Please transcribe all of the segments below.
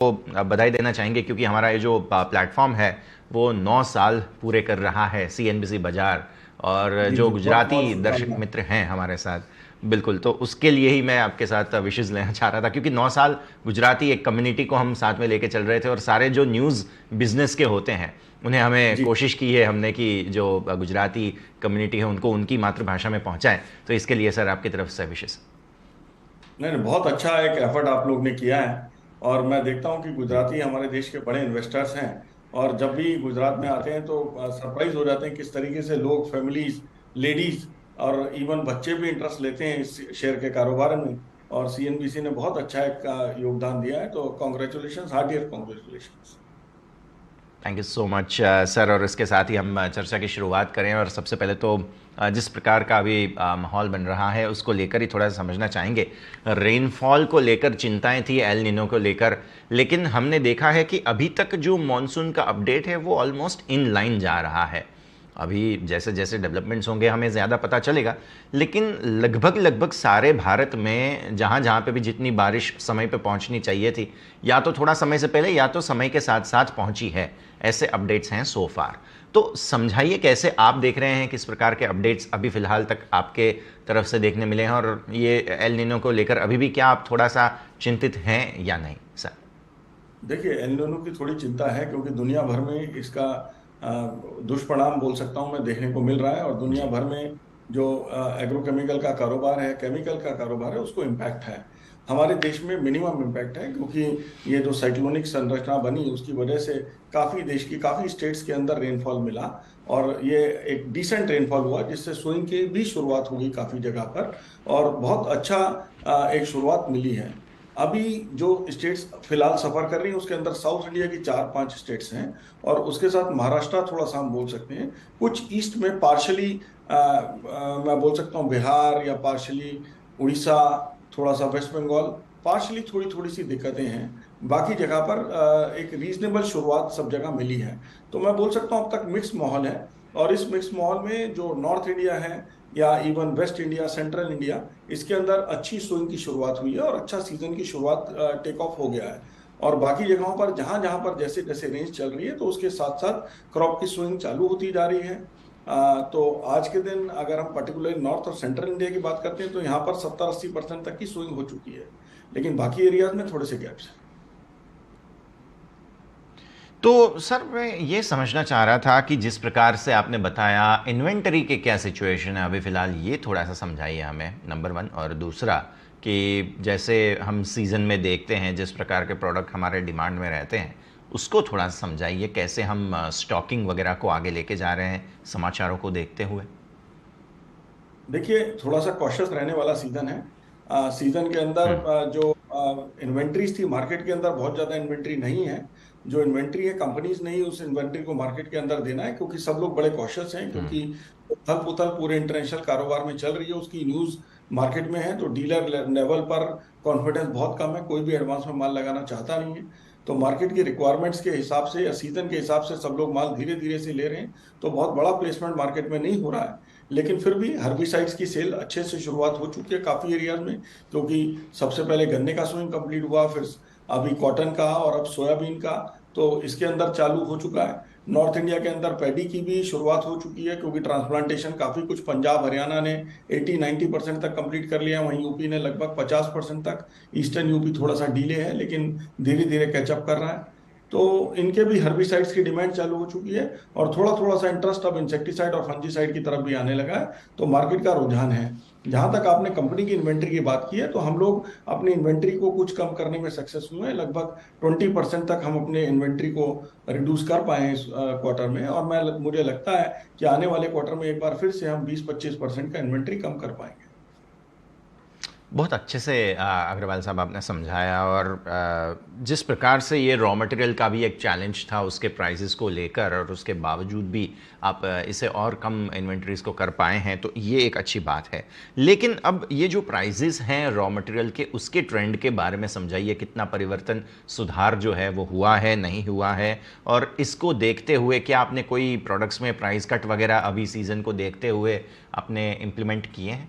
को बधाई देना चाहेंगे क्योंकि हमारा ये जो प्लेटफॉर्म है वो 9 साल पूरे कर रहा है, सीएनबीसी बाजार। और जी जो जी, बहुत गुजराती बहुत दर्शक शुभकामनाएं। मित्र हैं हमारे साथ, बिल्कुल, तो उसके लिए ही मैं आपके साथ विशेष लेना चाह रहा था क्योंकि 9 साल गुजराती एक कम्युनिटी को हम साथ में लेके चल रहे थे और सारे जो न्यूज़ बिजनेस के होते हैं उन्हें हमें जी, कोशिश की है हमने कि जो गुजराती कम्युनिटी है उनको उनकी मातृभाषा में पहुंचाएं। तो इसके लिए सर आपकी तरफ से विशेष नहीं नहीं, बहुत अच्छा एक एफर्ट आप लोग ने किया है। और मैं देखता हूँ कि जी गुजराती हमारे देश के बड़े इन्वेस्टर्स हैं। और जब भी गुजरात में आते हैं तो सरप्राइज हो जाते हैं किस तरीके से लोग, फैमिलीज, लेडीज और इवन बच्चे भी इंटरेस्ट लेते हैं इस शेयर के कारोबार में। और सीएनबीसी ने बहुत अच्छा एक योगदान दिया है, तो congratulation, heartier congratulation. Thank you so much sir. और इसके साथ ही हम चर्चा की शुरुआत करें और सबसे पहले तो जिस प्रकार का अभी माहौल बन रहा है उसको लेकर ही थोड़ा सा समझना चाहेंगे। रेनफॉल को लेकर चिंताएं थी, एल निनो को लेकर, लेकिन हमने देखा है कि अभी तक जो मॉनसून का अपडेट है वो ऑलमोस्ट इन लाइन जा रहा है। अभी जैसे जैसे डेवलपमेंट्स होंगे हमें ज़्यादा पता चलेगा, लेकिन लगभग लगभग सारे भारत में जहाँ जहाँ पे भी जितनी बारिश समय पे पहुँचनी चाहिए थी, या तो थोड़ा समय से पहले या तो समय के साथ साथ पहुँची है। ऐसे अपडेट्स हैं सो फार। तो समझाइए कैसे आप देख रहे हैं, किस प्रकार के अपडेट्स अभी फ़िलहाल तक आपके तरफ से देखने मिले हैं, और ये एल निनो को लेकर अभी भी क्या आप थोड़ा सा चिंतित हैं या नहीं सर? देखिए, एल निनो की थोड़ी चिंता है क्योंकि दुनिया भर में इसका दुष्परिणाम बोल सकता हूं मैं देखने को मिल रहा है। और दुनिया जी। भर में जो एग्रोकेमिकल का कारोबार है, केमिकल का कारोबार है, उसको इम्पैक्ट है। हमारे देश में मिनिमम इम्पैक्ट है क्योंकि ये जो साइक्लोनिक संरचना बनी उसकी वजह से काफी देश की काफी स्टेट्स के अंदर रेनफॉल मिला। और ये एक डिसेंट रेनफॉल हुआ जिससे स्विंग की भी शुरुआत होगी काफी जगह पर। और बहुत अच्छा एक शुरुआत मिली है। अभी जो स्टेट्स फिलहाल सफर कर रही हैं उसके अंदर साउथ इंडिया की 4-5 स्टेट्स हैं। और उसके साथ महाराष्ट्र थोड़ा सा हम बोल सकते हैं। कुछ ईस्ट में पार्शली मैं बोल सकता हूँ बिहार, या पार्शली उड़ीसा, थोड़ा सा वेस्ट बंगाल, पार्शली थोड़ी थोड़ी सी दिक्कतें हैं। बाकी जगह पर एक रीजनेबल शुरुआत सब जगह मिली है। तो मैं बोल सकता हूँ अब तक मिक्स माहौल है। और इस मिक्स माहौल में जो नॉर्थ इंडिया है, या even waste India, central India, इसके अंदर अच्छी स्विंग की शुरुआत हुई है और अच्छा सीजन की शुरुआत टेक ऑफ हो गया है। और बाकी जगहों पर जहां जहां पर जैसे जैसे रेंज चल रही है तो उसके साथ साथ क्रॉप की स्विंग चालू होती जा रही है। तो आज के दिन अगर हम पर्टिकुलरली नॉर्थ और सेंट्रल इंडिया की बात करते हैं तो यहाँ पर 70-80% तक की स्विंग हो चुकी है। लेकिन बाकी एरियाज में थोड़े से गैप्स हैं। तो सर मैं ये समझना चाह रहा था कि जिस प्रकार से आपने बताया इन्वेंटरी के क्या सिचुएशन है अभी फ़िलहाल, ये थोड़ा सा समझाइए हमें, नंबर वन। और दूसरा कि जैसे हम सीज़न में देखते हैं जिस प्रकार के प्रोडक्ट हमारे डिमांड में रहते हैं उसको थोड़ा सा समझाइए कैसे हम स्टॉकिंग वगैरह को आगे लेके जा रहे हैं समाचारों को देखते हुए। देखिए, थोड़ा सा कॉशियस रहने वाला सीजन है। सीजन के अंदर हम्म। जो इन्वेंट्रीज थी मार्केट के अंदर, बहुत ज्यादा इन्वेंट्री नहीं है। जो इन्वेंट्री है कंपनीज ने ही उस इन्वेंट्री को मार्केट के अंदर देना है क्योंकि सब लोग बड़े कॉशियस हैं। हम्म। क्योंकि उथल पुथल पूरे इंटरनेशनल कारोबार में चल रही है, उसकी न्यूज मार्केट में है। तो डीलर लेवल पर कॉन्फिडेंस बहुत कम है, कोई भी एडवांस में माल लगाना चाहता नहीं है। तो मार्केट की रिक्वायरमेंट्स के हिसाब से या सीजन के हिसाब से सब लोग माल धीरे धीरे से ले रहे हैं। तो बहुत बड़ा प्लेसमेंट मार्केट में नहीं हो रहा है। लेकिन फिर भी हर्बिसाइड्स की सेल अच्छे से शुरुआत हो चुकी है काफी एरियाज में। क्योंकि सबसे पहले गन्ने का स्विंग कंप्लीट हुआ, फिर अभी कॉटन का, और अब सोयाबीन का। तो इसके अंदर चालू हो चुका है। नॉर्थ इंडिया के अंदर पैडी की भी शुरुआत हो चुकी है क्योंकि ट्रांसप्लांटेशन काफी कुछ पंजाब हरियाणा ने 80-90% तक कंप्लीट कर लिया, वहीं यूपी ने लगभग 50% तक। ईस्टर्न यूपी थोड़ा सा डिले है लेकिन धीरे धीरे कैचअप कर रहा है। तो इनके भी हर्बिसाइड्स की डिमांड चालू हो चुकी है। और थोड़ा थोड़ा सा इंटरेस्ट अब इंसेक्टिसाइड और फंजीसाइड की तरफ भी आने लगा है। तो मार्केट का रुझान है। जहां तक आपने कंपनी की इन्वेंट्री की बात की है तो हम लोग अपनी इन्वेंट्री को कुछ कम करने में सक्सेस हुए हैं। लगभग 20% तक हम अपने इन्वेंट्री को रिड्यूस कर पाए हैं इस क्वार्टर में। और मुझे लगता है कि आने वाले क्वार्टर में एक बार फिर से हम 20-25% का इन्वेंट्री कम कर पाएंगे। बहुत अच्छे से अग्रवाल साहब आपने समझाया। और जिस प्रकार से ये रॉ मटेरियल का भी एक चैलेंज था उसके प्राइसेस को लेकर, और उसके बावजूद भी आप इसे और कम इन्वेंटरीज को कर पाए हैं, तो ये एक अच्छी बात है। लेकिन अब ये जो प्राइसेस हैं रॉ मटेरियल के, उसके ट्रेंड के बारे में समझाइए, कितना परिवर्तन, सुधार जो है वो हुआ है, नहीं हुआ है? और इसको देखते हुए क्या आपने कोई प्रोडक्ट्स में प्राइस कट वगैरह अभी सीज़न को देखते हुए आपने इम्प्लीमेंट किए हैं?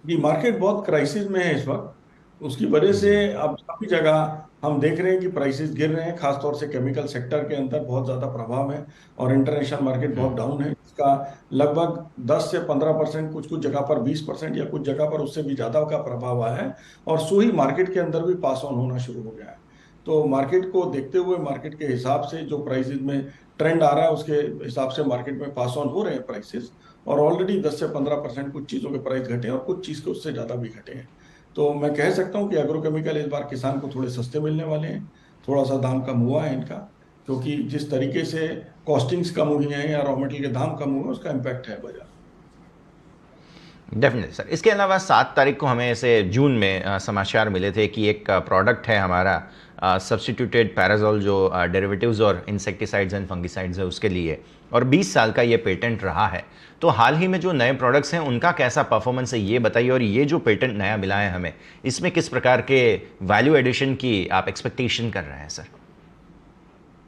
जी, मार्केट बहुत क्राइसिस में है इस वक्त। उसकी वजह से जी। अब काफी जगह हम देख रहे हैं कि प्राइसेस गिर रहे हैं, खासतौर से केमिकल सेक्टर के अंदर बहुत ज्यादा प्रभाव है और इंटरनेशनल मार्केट बहुत डाउन है, इसका लगभग 10 से 15%, कुछ कुछ जगह पर 20% या कुछ जगह पर उससे भी ज्यादा का प्रभाव आया है। और सो ही मार्केट के अंदर भी पास ऑन होना शुरू हो गया है। तो मार्केट को देखते हुए, मार्केट के हिसाब से जो प्राइसेस में ट्रेंड आ रहा है उसके हिसाब से मार्केट में पास ऑन हो रहे हैं प्राइसेस। और ऑलरेडी 10 से 15% कुछ चीजों के प्राइस घटे हैं और कुछ चीज के उससे ज्यादा भी घटे हैं। तो मैं कह सकता हूँ कि एग्रोकेमिकल इस बार किसान को थोड़े सस्ते मिलने वाले हैं। थोड़ा सा दाम कम हुआ है इनका, क्योंकि जिस तरीके से कॉस्टिंग्स कम हुई हैं या रॉ मटेरियल के दाम कम हुए हैं, उसका इम्पैक्ट है बाजार। Definitely sir. इसके अलावा 7 तारीख को हमें ऐसे जून में समाचार मिले थे कि एक प्रोडक्ट है हमारा सब्सटीट्यूटेड पैराजोल, जो डेरिवेटिव्स और इंसेक्टिसाइड्स एंड फंगिसाइड्स है उसके लिए, और 20 साल का ये पेटेंट रहा है। तो हाल ही में जो नए प्रोडक्ट्स हैं उनका कैसा परफॉर्मेंस है ये बताइए, और ये जो पेटेंट नया मिला है हमें, इसमें किस प्रकार के वैल्यू एडिशन की आप एक्सपेक्टेशन कर रहे हैं सर?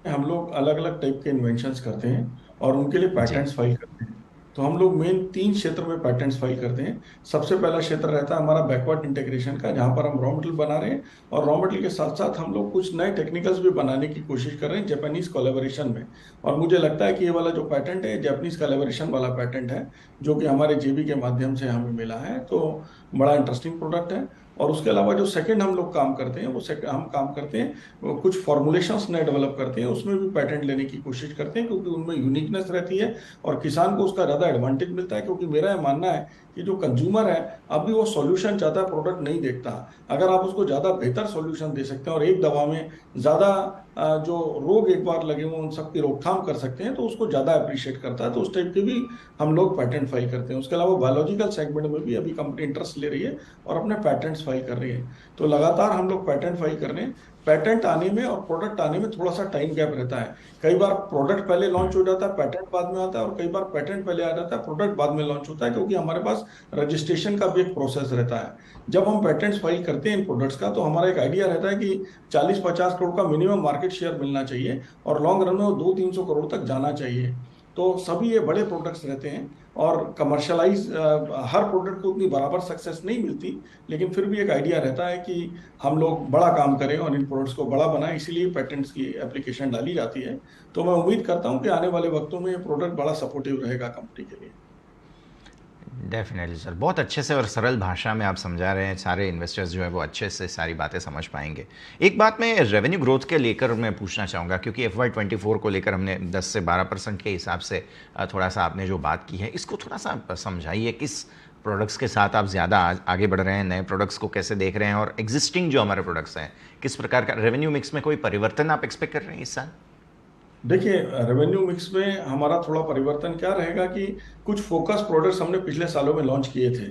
हम लोग अलग अलग टाइप के इन्वेंशंस करते हैं और उनके लिए जी। पैटेंट्स फाइल करते हैं। तो हम लोग मेन 3 क्षेत्र में पैटेंट्स फाइल करते हैं। सबसे पहला क्षेत्र रहता है हमारा बैकवर्ड इंटीग्रेशन का, जहां पर हम रॉ मटेरियल बना रहे हैं और रॉ मटेरियल के साथ साथ हम लोग कुछ नए टेक्निकल्स भी बनाने की कोशिश कर रहे हैं जापानीज कोलैबोरेशन में। और मुझे लगता है कि ये वाला जो पैटेंट है जापानीज कोलैबोरेशन वाला पैटेंट है, जो कि हमारे जेबी के माध्यम से हमें मिला है। तो बड़ा इंटरेस्टिंग प्रोडक्ट है। और उसके अलावा जो सेकंड हम लोग काम करते हैं, वो सेकंड हम काम करते हैं, वो कुछ फॉर्मुलेशंस नए डेवलप करते हैं, उसमें भी पैटेंट लेने की कोशिश करते हैं, क्योंकि उनमें यूनिकनेस रहती है और किसान को उसका ज्यादा एडवांटेज मिलता है। क्योंकि मेरा यह मानना है कि जो कंज्यूमर है, अभी वो सॉल्यूशन चाहता है, प्रोडक्ट नहीं देखता। अगर आप उसको ज्यादा बेहतर सॉल्यूशन दे सकते हैं और एक दवा में ज्यादा जो रोग एक बार लगे हुए उन सबकी रोकथाम कर सकते हैं, तो उसको ज्यादा अप्रिशिएट करता है। तो उस टाइप के भी हम लोग पैटेंट फाइल करते हैं। उसके अलावा बायोलॉजिकल सेगमेंट में भी अभी कंपनी इंटरेस्ट ले रही है और अपने पैटेंट्स फाइल कर रही है। तो लगातार हम लोग पैटेंट फाइल कर रहे हैं। पैटेंट आने में और प्रोडक्ट आने में थोड़ा सा टाइम गैप रहता है। कई बार प्रोडक्ट पहले लॉन्च हो जाता है, पैटेंट बाद में आता है, और कई बार पैटेंट पहले आ जाता है, प्रोडक्ट बाद में लॉन्च होता है, क्योंकि हमारे पास रजिस्ट्रेशन का भी एक प्रोसेस रहता है। जब हम पेटेंट्स फाइल करते हैं इन प्रोडक्ट्स का, तो हमारा एक आइडिया रहता है कि 40-50 करोड़ का मिनिमम मार्केट शेयर मिलना चाहिए और लॉन्ग रन में वो 200-300 करोड़ तक जाना चाहिए। तो सभी ये बड़े प्रोडक्ट्स रहते हैं और कमर्शलाइज हर प्रोडक्ट को उतनी बराबर सक्सेस नहीं मिलती, लेकिन फिर भी एक आइडिया रहता है कि हम लोग बड़ा काम करें और इन प्रोडक्ट्स को बड़ा बनाएं, इसीलिए पेटेंट्स की एप्लीकेशन डाली जाती है। तो मैं उम्मीद करता हूं कि आने वाले वक्तों में ये प्रोडक्ट बड़ा सपोर्टिव रहेगा कंपनी के लिए। डेफिनेटली सर, बहुत अच्छे से और सरल भाषा में आप समझा रहे हैं। सारे इन्वेस्टर्स जो है वो अच्छे से सारी बातें समझ पाएंगे। एक बात मैं रेवेन्यू ग्रोथ के लेकर मैं पूछना चाहूँगा, क्योंकि FY24 को लेकर हमने 10 से 12% के हिसाब से थोड़ा सा आपने जो बात की है, इसको थोड़ा सा समझाइए। किस प्रोडक्ट्स के साथ आप ज़्यादा आगे बढ़ रहे हैं, नए प्रोडक्ट्स को कैसे देख रहे हैं, और एग्जिस्टिंग जो हमारे प्रोडक्ट्स हैं किस प्रकार का रेवेन्यू मिक्स में कोई परिवर्तन आप एक्सपेक्ट कर रहे हैं इस साल? देखिए, रेवेन्यू मिक्स में हमारा थोड़ा परिवर्तन क्या रहेगा कि कुछ फोकस प्रोडक्ट्स हमने पिछले सालों में लॉन्च किए थे,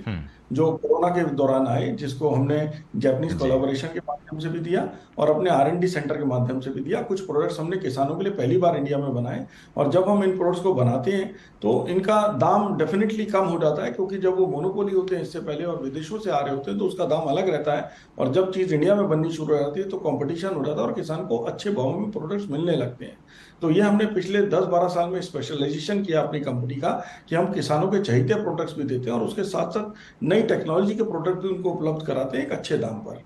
जो कोरोना के दौरान आए, जिसको हमने जापानीज जी। कोलैबोरेशन के माध्यम से भी दिया और अपने R&D सेंटर के माध्यम से भी दिया। कुछ प्रोडक्ट्स हमने किसानों के लिए पहली बार इंडिया में बनाए। और जब हम इन प्रोडक्ट्स को बनाते हैं तो इनका दाम डेफिनेटली कम हो जाता है, क्योंकि जब वो मोनोपोली होते हैं इससे पहले और विदेशों से आ रहे होते हैं, तो उसका दाम अलग रहता है। और जब चीज इंडिया में बननी शुरू हो जाती है तो कंपटीशन हो जाता है और किसान को अच्छे भाव में प्रोडक्ट्स मिलने लगते हैं। तो ये हमने पिछले 10-12 साल में स्पेशलाइजेशन किया अपनी कंपनी का, कि हम किसानों के चहीते प्रोडक्ट्स भी देते हैं और उसके साथ साथ नई टेक्नोलॉजी के प्रोडक्ट भी उनको उपलब्ध कराते हैं एक अच्छे दाम पर।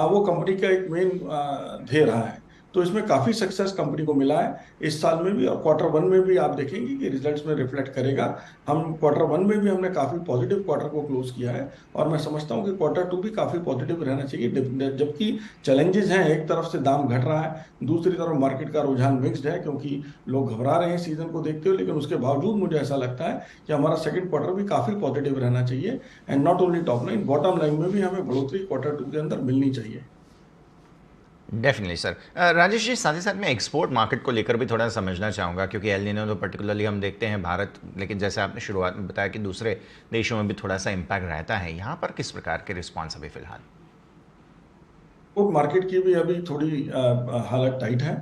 वो कंपनी का एक मेन ध्येय रहा है। तो इसमें काफी सक्सेस कंपनी को मिला है इस साल में भी, और Q1 में भी आप देखेंगे कि रिजल्ट्स में रिफ्लेक्ट करेगा। हम Q1 में भी हमने काफी पॉजिटिव क्वार्टर को क्लोज किया है और मैं समझता हूँ कि Q2 भी काफी पॉजिटिव रहना चाहिए। जबकि चैलेंजेस हैं, एक तरफ से दाम घट रहा है, दूसरी तरफ मार्केट का रुझान मिक्स्ड है, क्योंकि लोग घबरा रहे हैं सीजन को देखते हुए। लेकिन उसके बावजूद मुझे ऐसा लगता है कि हमारा सेकंड क्वार्टर भी काफी पॉजिटिव रहना चाहिए। And not only top line, bottom line में भी हमें बढ़ोतरी Q2 के अंदर मिलनी चाहिए। Definitely sir. राजेश जी, साथ ही साथ मैं एक्सपोर्ट मार्केट को लेकर भी थोड़ा समझना चाहूँगा, क्योंकि एल नीनो तो पर्टिकुलरली हम देखते हैं भारत, लेकिन जैसे आपने शुरुआत में बताया कि दूसरे देशों में भी थोड़ा सा इम्पैक्ट रहता है। यहाँ पर किस प्रकार के रिस्पॉन्स अभी फिलहाल? फूड मार्केट की भी अभी थोड़ी हालत टाइट है।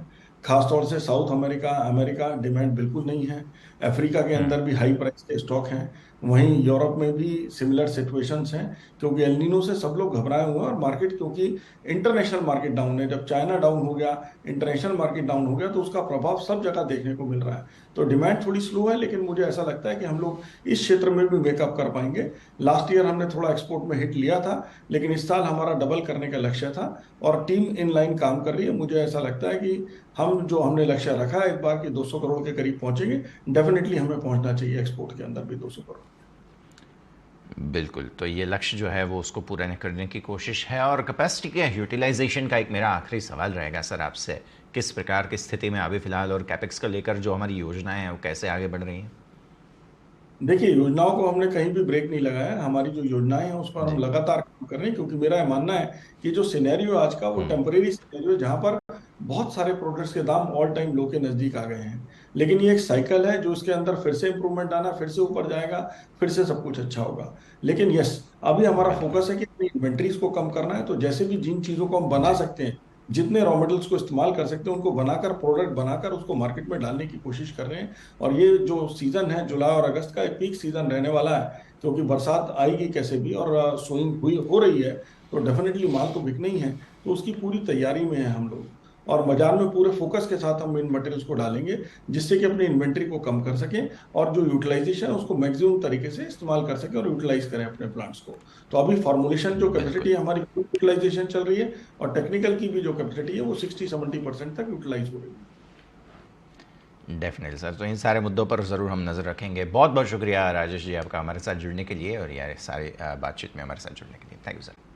खासतौर से साउथ अमेरिका अमेरिका डिमांड बिल्कुल नहीं है। अफ्रीका के अंदर भी हाई प्राइस के स्टॉक हैं। वहीं यूरोप में भी सिमिलर सिचुएशंस हैं, क्योंकि एल नीनो से सब लोग घबराए हुए हैं। और मार्केट, क्योंकि इंटरनेशनल मार्केट डाउन है, जब चाइना डाउन हो गया, इंटरनेशनल मार्केट डाउन हो गया, तो उसका प्रभाव सब जगह देखने को मिल रहा है। तो डिमांड थोड़ी स्लो है, लेकिन मुझे ऐसा लगता है कि हम लोग इस क्षेत्र में भी मेकअप कर पाएंगे। लास्ट ईयर हमने थोड़ा एक्सपोर्ट में हिट लिया था, लेकिन इस साल हमारा डबल करने का लक्ष्य था और टीम इन लाइन काम कर रही है। मुझे ऐसा लगता है कि हम जो हमने लक्ष्य रखा है इस बार की 200 करोड़ के करीब पहुंचेंगे। डेफिनेटली हमें पहुंचना चाहिए एक्सपोर्ट के अंदर भी 200 करोड़। बिल्कुल, तो ये लक्ष्य जो है वो उसको पूरा करने की कोशिश है। और कैपेसिटी के यूटिलाइजेशन का एक मेरा आखिरी सवाल रहेगा सर आपसे, किस प्रकार की स्थिति में अभी फिलहाल और कैपेक्स को लेकर जो हमारी योजनाएं हैं वो कैसे आगे बढ़ रही हैं? देखिए, योजनाओं को हमने कहीं भी ब्रेक नहीं लगाया है। हमारी जो योजनाएं हैं उस पर हम जी। लगातार काम कर रहे हैं, क्योंकि मेरा यह मानना है कि जो सिनेरियो आज का वो हम्म। टेम्परेरी सिनेरियो है, जहां पर बहुत सारे प्रोडक्ट्स के दाम ऑल टाइम लो के नजदीक आ गए हैं। लेकिन ये एक साइकिल है जो इसके अंदर फिर से इंप्रूवमेंट आना, फिर से ऊपर जाएगा, फिर से सब कुछ अच्छा होगा। लेकिन यस, अभी हमारा बिल्कुल। फोकस है कि अपनी इन्वेंट्रीज को कम करना है। तो जैसे भी जिन चीजों को हम बना जी। सकते हैं, जितने रॉ मटेरियल्स को इस्तेमाल कर सकते हैं, उनको बनाकर, प्रोडक्ट बनाकर उसको मार्केट में डालने की कोशिश कर रहे हैं। और ये जो सीजन है जुलाई और अगस्त का, एक पीक सीजन रहने वाला है, क्योंकि बरसात आएगी कैसे भी और सोइंग हुई हो रही है, तो डेफिनेटली माल तो बिकना ही है। तो उसकी पूरी तैयारी में है हम लोग, और बाजार में पूरे फोकस के साथ हम इन मटेरियल्स को डालेंगे, जिससे कि अपनी इन्वेंट्री को कम कर सकें और जो यूटिलाइजेशन है उसको मैक्सिमम तरीके से इस्तेमाल कर सकें और यूटिलाइज करें अपने प्लांट्स को। तो अभी फॉर्मुलेशन जो कैपेसिटी बिल्कुल। है हमारी, यूटिलाइजेशन चल रही है, और टेक्निकल की भी जो कैपेसिटी है वो 60-70% तक यूटिलाइज हो रही है। डेफिनेटली सर, तो इन सारे मुद्दों पर ज़रूर हम नज़र रखेंगे। बहुत बहुत शुक्रिया राजेश जी आपका हमारे साथ जुड़ने के लिए और यार सारी बातचीत में हमारे साथ जुड़ने के लिए। Thank you sir.